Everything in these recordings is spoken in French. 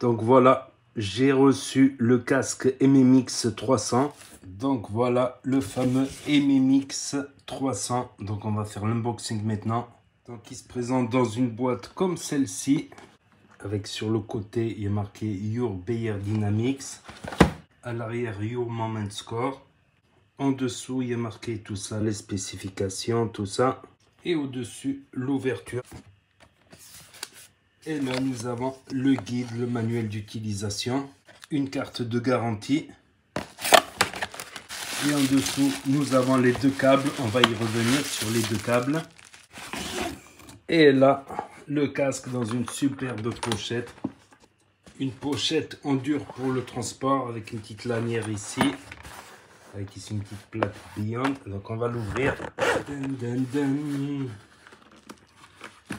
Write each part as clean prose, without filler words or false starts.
Donc voilà, j'ai reçu le casque MMX 300. Donc voilà le fameux MMX 300. Donc on va faire l'unboxing maintenant. Donc il se présente dans une boîte comme celle-ci. Avec sur le côté, il y a marqué Your Beyer Dynamics. À l'arrière, Your Moment Score. En dessous, il y a marqué tout ça, les spécifications, tout ça. Et au-dessus, l'ouverture. Et là, nous avons le guide, le manuel d'utilisation. Une carte de garantie. Et en dessous, nous avons les deux câbles. On va y revenir sur les deux câbles. Et là, le casque dans une superbe pochette. Une pochette en dur pour le transport avec une petite lanière ici. Avec ici une petite plaque Beyond. Donc on va l'ouvrir.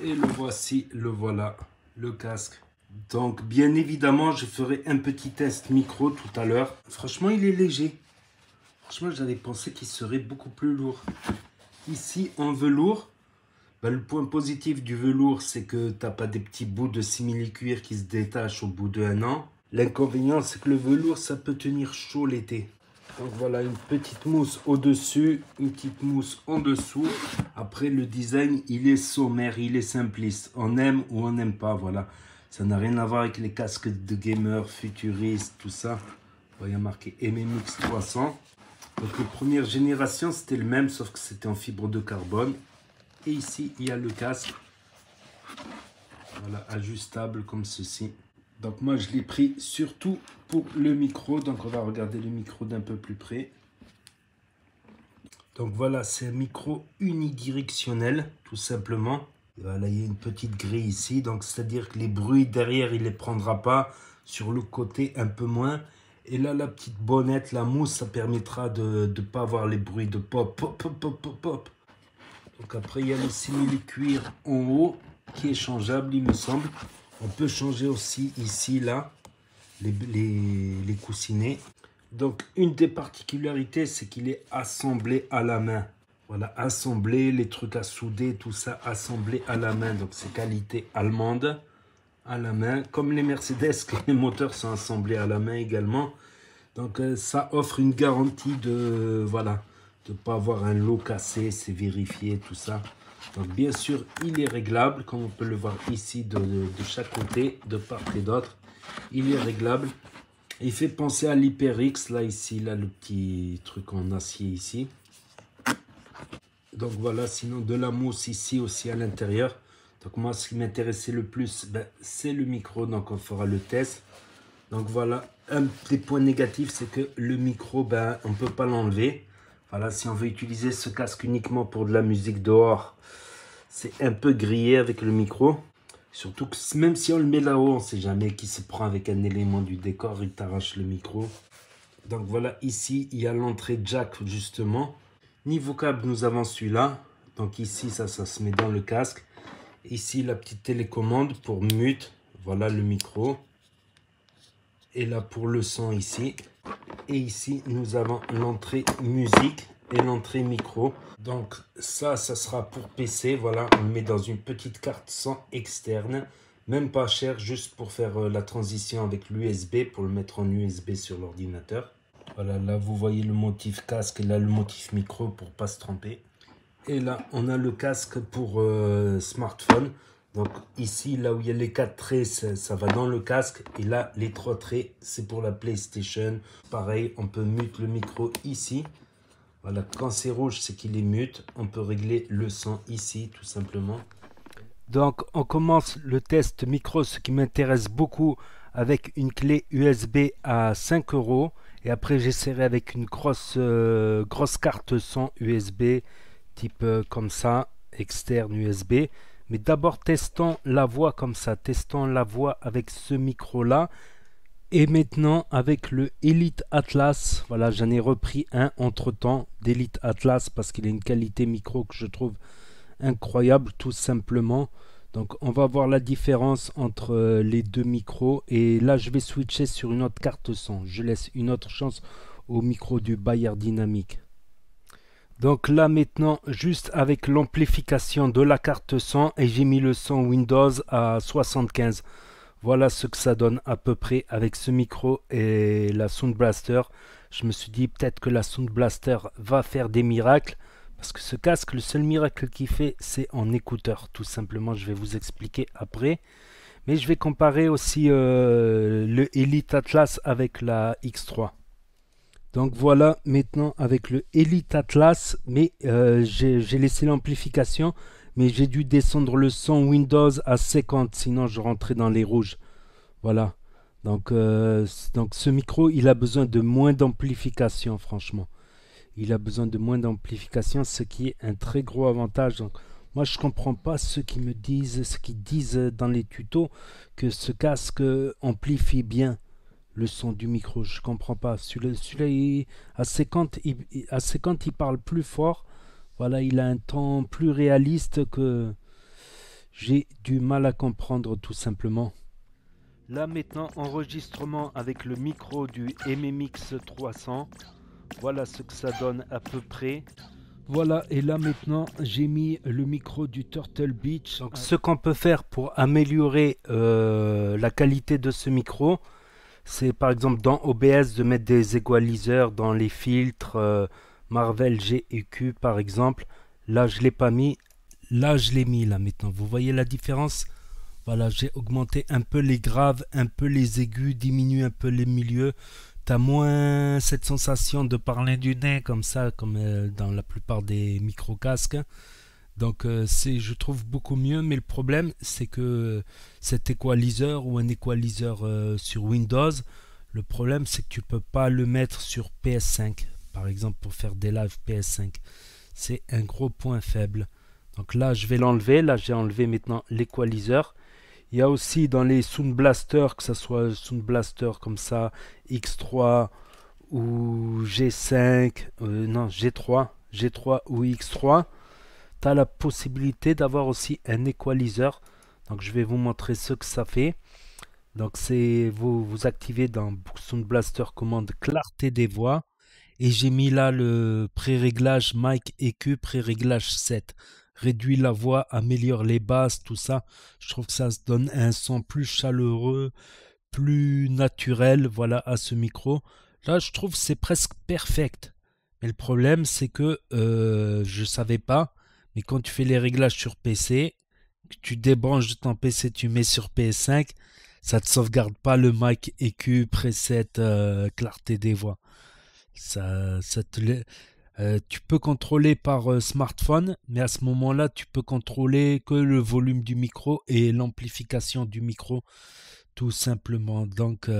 Et le voici, le voilà, le casque. Donc bien évidemment, je ferai un petit test micro tout à l'heure. Franchement, il est léger. Franchement, j'avais pensé qu'il serait beaucoup plus lourd. Ici, en velours. Le point positif du velours, c'est que tu n'as pas des petits bouts de simili-cuir qui se détachent au bout d'un an. L'inconvénient, c'est que le velours, ça peut tenir chaud l'été. Donc voilà, une petite mousse au-dessus, une petite mousse en dessous. Après, le design, il est sommaire, il est simpliste. On aime ou on n'aime pas, voilà. Ça n'a rien à voir avec les casques de gamers, futuristes, tout ça. Bon, il y a marqué MMX 300. Donc, la première génération, c'était le même, sauf que c'était en fibre de carbone. Et ici, il y a le casque. Voilà, ajustable comme ceci. Donc moi, je l'ai pris surtout pour le micro. Donc on va regarder le micro d'un peu plus près. Donc voilà, c'est un micro unidirectionnel, tout simplement. Et voilà, il y a une petite grille ici. Donc c'est-à-dire que les bruits derrière, il ne les prendra pas. Sur le côté, un peu moins. Et là, la petite bonnette, la mousse, ça permettra de ne pas avoir les bruits de pop, pop, pop, pop, pop, pop. Donc après, il y a le simili-cuir en haut qui est changeable, il me semble. On peut changer aussi ici, là, les coussinets. Donc, une des particularités, c'est qu'il est assemblé à la main. Voilà, assemblé, les trucs à souder, tout ça, assemblé à la main. Donc, c'est qualité allemande à la main. Comme les Mercedes, les moteurs sont assemblés à la main également. Donc, ça offre une garantie de, voilà, de ne pas avoir un lot cassé, c'est vérifié, tout ça. Donc bien sûr, il est réglable, comme on peut le voir ici de chaque côté, de part et d'autre. Il est réglable. Il fait penser à l'HyperX, là, ici, là, le petit truc en acier ici. Donc voilà, sinon de la mousse ici aussi à l'intérieur. Donc moi, ce qui m'intéressait le plus, c'est le micro, donc on fera le test. Donc voilà, un des points négatifs, c'est que le micro, on ne peut pas l'enlever. Voilà, si on veut utiliser ce casque uniquement pour de la musique dehors, c'est un peu grillé avec le micro. Surtout que même si on le met là-haut, on ne sait jamais qui se prend avec un élément du décor, il t'arrache le micro. Donc voilà, ici, il y a l'entrée jack justement. Niveau câble, nous avons celui-là. Donc ici, ça se met dans le casque. Ici, la petite télécommande pour mute. Voilà le micro. Et là, pour le son ici. Et ici, nous avons l'entrée musique et l'entrée micro. Donc ça sera pour PC. Voilà, on le met dans une petite carte son externe. Même pas cher, juste pour faire la transition avec l'USB, pour le mettre en USB sur l'ordinateur. Voilà, là vous voyez le motif casque et là le motif micro pour pas se tromper. Et là, on a le casque pour smartphone. Donc ici, là où il y a les 4 traits, ça va dans le casque. Et là, les 3 traits, c'est pour la PlayStation. Pareil, on peut mute le micro ici. Voilà, quand c'est rouge, c'est qu'il est mute. On peut régler le son ici, tout simplement. Donc, on commence le test micro, ce qui m'intéresse beaucoup, avec une clé USB à 5 €. Et après, j'essaierai avec une grosse carte son USB, type comme ça, externe USB. Mais d'abord, testons la voix comme ça. Testons la voix avec ce micro-là. Et maintenant, avec le Elite Atlas. Voilà, j'en ai repris un entre-temps d'Elite Atlas parce qu'il a une qualité micro que je trouve incroyable, tout simplement. Donc, on va voir la différence entre les deux micros. Et là, je vais switcher sur une autre carte son. Je laisse une autre chance au micro du Beyer Dynamic. Donc là maintenant, juste avec l'amplification de la carte son, et j'ai mis le son Windows à 75. Voilà ce que ça donne à peu près avec ce micro et la Sound Blaster. Je me suis dit peut-être que la Sound Blaster va faire des miracles. Parce que ce casque, le seul miracle qu'il fait, c'est en écouteur. Tout simplement, je vais vous expliquer après. Mais je vais comparer aussi le Elite Atlas avec la X3. Donc voilà, maintenant avec le Elite Atlas, mais j'ai laissé l'amplification, mais j'ai dû descendre le son Windows à 50, sinon je rentrais dans les rouges. Voilà. Donc ce micro, il a besoin de moins d'amplification, franchement. Il a besoin de moins d'amplification, ce qui est un très gros avantage. Donc, moi, je comprends pas ceux qui me disent, ce qu'ils disent dans les tutos, que ce casque amplifie bien le son du micro. Je comprends pas. Celui-là, à 50, à 50, il parle plus fort. Voilà, il a un ton plus réaliste que j'ai du mal à comprendre tout simplement. Là maintenant, enregistrement avec le micro du MMX 300. Voilà ce que ça donne à peu près. Voilà, et là maintenant, j'ai mis le micro du Turtle Beach. Donc, ce qu'on peut faire pour améliorer la qualité de ce micro, c'est par exemple dans OBS de mettre des égaliseurs dans les filtres Marvel G et Q par exemple. Là, je ne l'ai pas mis. Là, je l'ai mis là maintenant. Vous voyez la différence? Voilà, j'ai augmenté un peu les graves, un peu les aigus, diminué un peu les milieux. T'as moins cette sensation de parler du nez comme ça, comme dans la plupart des micro-casques. Donc c'est, je trouve, beaucoup mieux. Mais le problème, c'est que cet équaliseur ou un équaliseur sur Windows, le problème, c'est que tu peux pas le mettre sur PS5. Par exemple, pour faire des lives PS5. C'est un gros point faible. Donc là, je vais l'enlever. Là, j'ai enlevé maintenant l'équaliseur. Il y a aussi dans les Sound Blaster, que ce soit Sound Blaster comme ça, X3 ou G5, non G3 ou X3, tu as la possibilité d'avoir aussi un équaliseur. Donc je vais vous montrer ce que ça fait. Donc c'est vous activez dans Sound Blaster commande clarté des voix. Et j'ai mis là le pré-réglage mic EQ, pré-réglage 7. Réduit la voix, améliore les basses, tout ça. Je trouve que ça se donne un son plus chaleureux, plus naturel, voilà, à ce micro. Là, je trouve que c'est presque perfect. Mais le problème, c'est que je savais pas. Mais quand tu fais les réglages sur PC, que tu débranches de ton PC, tu mets sur PS5, ça te sauvegarde pas le mic EQ, preset, clarté des voix. Tu peux contrôler par smartphone, mais à ce moment-là, tu peux contrôler que le volume du micro et l'amplification du micro, tout simplement. Donc,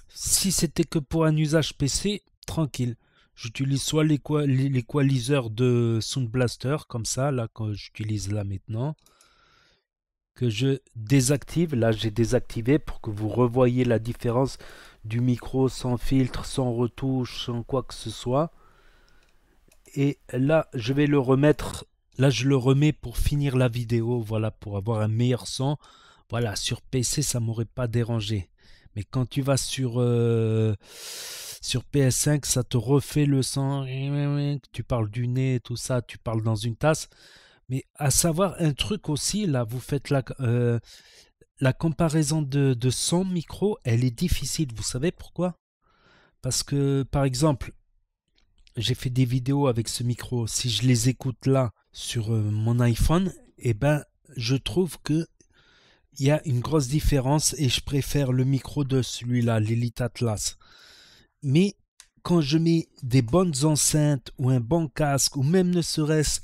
si c'était que pour un usage PC, tranquille. J'utilise soit l'équaliseur de Sound Blaster, comme ça, là, que j'utilise là maintenant, que je désactive. Là, j'ai désactivé pour que vous revoyiez la différence du micro sans filtre, sans retouche, sans quoi que ce soit. Et là, je vais le remettre. Là, je le remets pour finir la vidéo. Voilà, pour avoir un meilleur son. Voilà, sur PC, ça m'aurait pas dérangé. Mais quand tu vas sur PS5, ça te refait le son. Tu parles du nez, tout ça. Tu parles dans une tasse. Mais à savoir un truc aussi, là, vous faites la comparaison de son micro, elle est difficile. Vous savez pourquoi? Parce que, par exemple, j'ai fait des vidéos avec ce micro. Si je les écoute là sur mon iPhone, eh ben, je trouve que il y a une grosse différence et je préfère le micro de celui-là, l'Elite Atlas. Mais quand je mets des bonnes enceintes ou un bon casque ou même ne serait-ce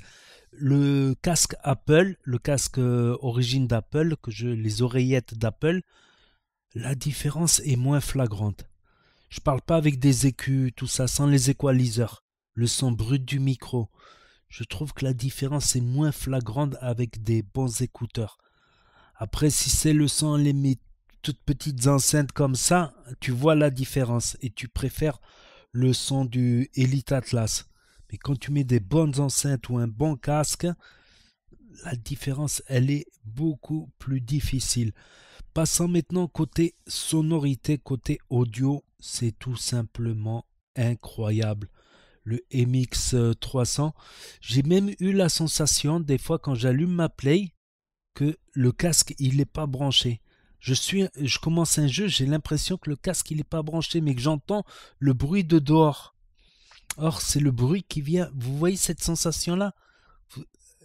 le casque Apple, le casque origine d'Apple, les oreillettes d'Apple, la différence est moins flagrante. Je parle pas avec des écus, tout ça, sans les équaliseurs. Le son brut du micro. Je trouve que la différence est moins flagrante avec des bons écouteurs. Après, si c'est le son, les toutes petites enceintes comme ça, tu vois la différence et tu préfères le son du Elite Atlas. Mais quand tu mets des bonnes enceintes ou un bon casque, la différence, elle est beaucoup plus difficile. Passons maintenant côté sonorité, côté audio, c'est tout simplement incroyable. Le MX 300, j'ai même eu la sensation des fois quand j'allume ma Play que le casque il n'est pas branché. je commence un jeu, j'ai l'impression que le casque il est pas branché, mais que j'entends le bruit de dehors. Or, c'est le bruit qui vient. Vous voyez cette sensation-là?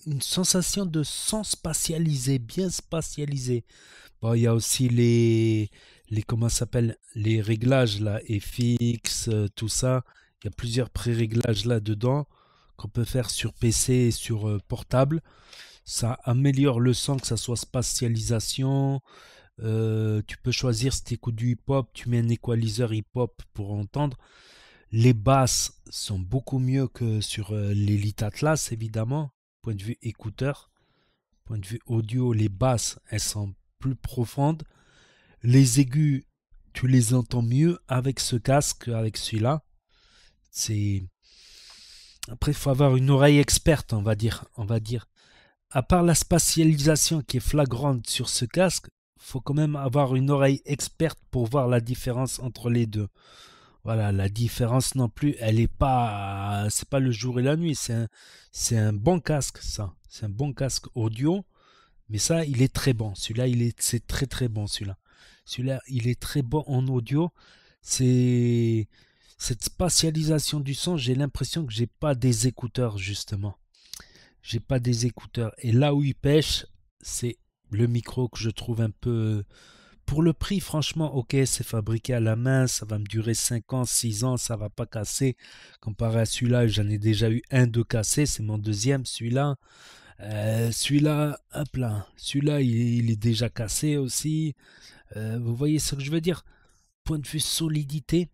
Une sensation de son spatialisé, bien spatialisé. Bon, il y a aussi comment ça s'appelle, les réglages là, FX, tout ça. Il y a plusieurs pré-réglages là dedans qu'on peut faire sur PC et sur portable. Ça améliore le son, que ça soit spatialisation. Tu peux choisir si tu écoutes du hip-hop, tu mets un équaliseur hip-hop pour entendre. Les basses sont beaucoup mieux que sur l'Elite Atlas, évidemment. Point de vue écouteur, point de vue audio, les basses, elles sont plus profondes. Les aigus, tu les entends mieux avec ce casque qu'avec celui-là. C'est... Après, il faut avoir une oreille experte, on va dire. À part la spatialisation qui est flagrante sur ce casque, il faut quand même avoir une oreille experte pour voir la différence entre les deux. Voilà, la différence non plus, elle est pas, c'est pas le jour et la nuit, c'est un bon casque, ça. C'est un bon casque audio, mais ça, il est très bon. Celui-là, c'est très très bon, celui-là. Celui-là, il est très bon en audio. C'est cette spatialisation du son, j'ai l'impression que j'ai pas des écouteurs, justement. J'ai pas des écouteurs. Et là où il pêche, c'est le micro que je trouve un peu... Pour le prix, franchement, ok, c'est fabriqué à la main, ça va me durer 5 ans, 6 ans, ça va pas casser. Comparé à celui-là, j'en ai déjà eu un de cassé, c'est mon deuxième, celui-là. Celui-là, hop là, celui-là, il est déjà cassé aussi. Vous voyez ce que je veux dire? Point de vue solidité,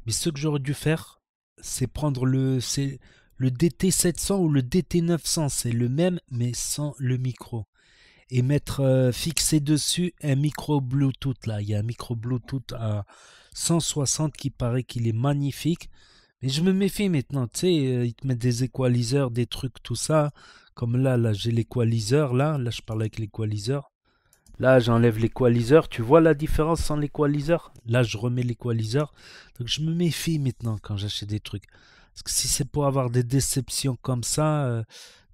mais ce que j'aurais dû faire, c'est prendre le DT700 ou le DT900, c'est le même, mais sans le micro et mettre fixé dessus un micro Bluetooth là. Il y a un micro Bluetooth à 160 qui paraît qu'il est magnifique. Mais je me méfie maintenant, tu sais, ils te mettent des équaliseurs, des trucs, tout ça. Comme là j'ai l'équaliseur, là je parle avec l'équaliseur. Là j'enlève l'équaliseur, tu vois la différence sans l'équaliseur? Là je remets l'équaliseur. Donc je me méfie maintenant quand j'achète des trucs. Parce que si c'est pour avoir des déceptions comme ça,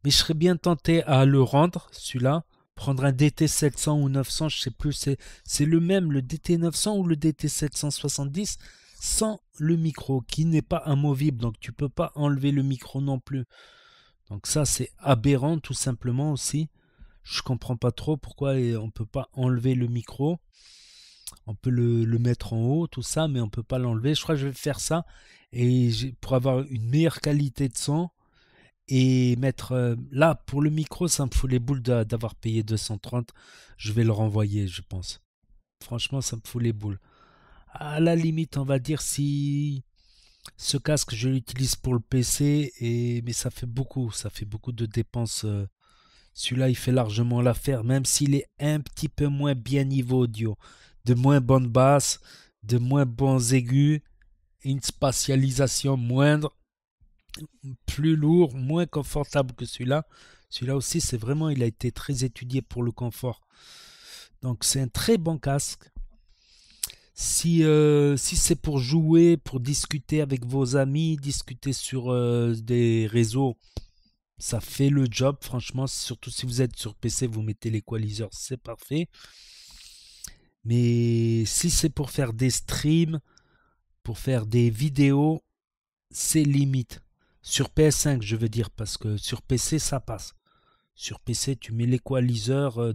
mais je serais bien tenté à le rendre, celui-là. Prendre un DT 700 ou 900, je sais plus, c'est le même, le DT 900 ou le DT 770, sans le micro, qui n'est pas amovible, donc tu peux pas enlever le micro non plus. Donc ça, c'est aberrant tout simplement aussi. Je comprends pas trop pourquoi on peut pas enlever le micro. On peut le mettre en haut, tout ça, mais on peut pas l'enlever. Je crois que je vais faire ça et pour avoir une meilleure qualité de son. Et mettre là pour le micro, ça me fout les boules d'avoir payé 230. Je vais le renvoyer, je pense. Franchement, ça me fout les boules. À la limite, on va dire si ce casque je l'utilise pour le PC, mais ça fait beaucoup de dépenses. Celui-là, il fait largement l'affaire, même s'il est un petit peu moins bien niveau audio, de moins bonnes basses, de moins bons aigus, une spatialisation moindre, plus lourd, moins confortable que celui-là. Celui-là aussi, c'est vraiment, il a été très étudié pour le confort. Donc c'est un très bon casque. Si c'est pour jouer, pour discuter avec vos amis, discuter sur des réseaux, ça fait le job, franchement. Surtout si vous êtes sur PC, vous mettez l'équaliseur, c'est parfait. Mais si c'est pour faire des streams, pour faire des vidéos, c'est limite. Sur PS5, je veux dire, parce que sur PC, ça passe. Sur PC, tu mets l'équaliseur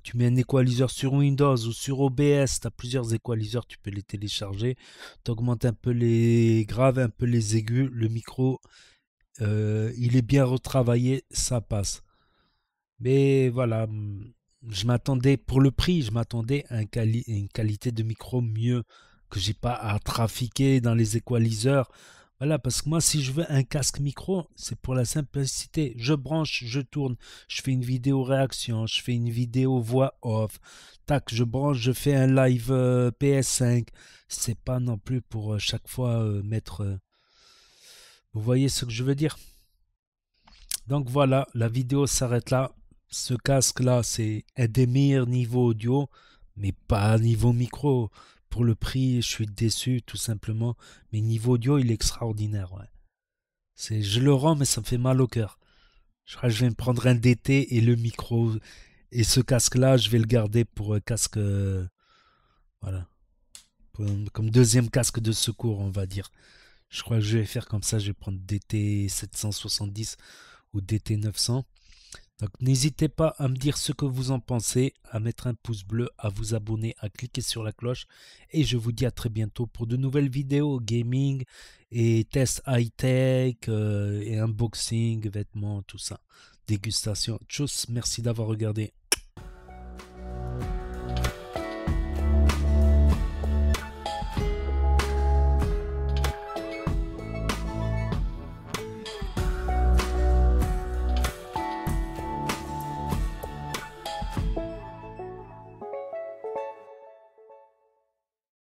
tu mets un équaliseur sur Windows ou sur OBS, tu as plusieurs équaliseurs, tu peux les télécharger. Tu augmentes un peu les graves, un peu les aigus, le micro, il est bien retravaillé, ça passe. Mais voilà, je m'attendais, pour le prix, je m'attendais à une qualité de micro mieux, que j'ai pas à trafiquer dans les équaliseurs. Voilà, parce que moi, si je veux un casque micro, c'est pour la simplicité. Je branche, je tourne, je fais une vidéo réaction, je fais une vidéo voix off. Tac, je branche, je fais un live PS5. C'est pas non plus pour chaque fois mettre. Vous voyez ce que je veux dire? Donc voilà, la vidéo s'arrête là. Ce casque-là, c'est un des meilleurs niveaux audio, mais pas niveau micro. Pour le prix, je suis déçu tout simplement. Mais niveau audio, il est extraordinaire. Ouais. Je le rends, mais ça me fait mal au cœur. Je crois que je vais me prendre un DT et le micro. Et ce casque-là, je vais le garder pour casque, voilà, comme deuxième casque de secours, on va dire. Je crois que je vais faire comme ça, je vais prendre DT 770 ou DT 900. Donc n'hésitez pas à me dire ce que vous en pensez, à mettre un pouce bleu, à vous abonner, à cliquer sur la cloche. Et je vous dis à très bientôt pour de nouvelles vidéos gaming et tests high-tech et unboxing, vêtements, tout ça. Dégustation. Tchuss, merci d'avoir regardé.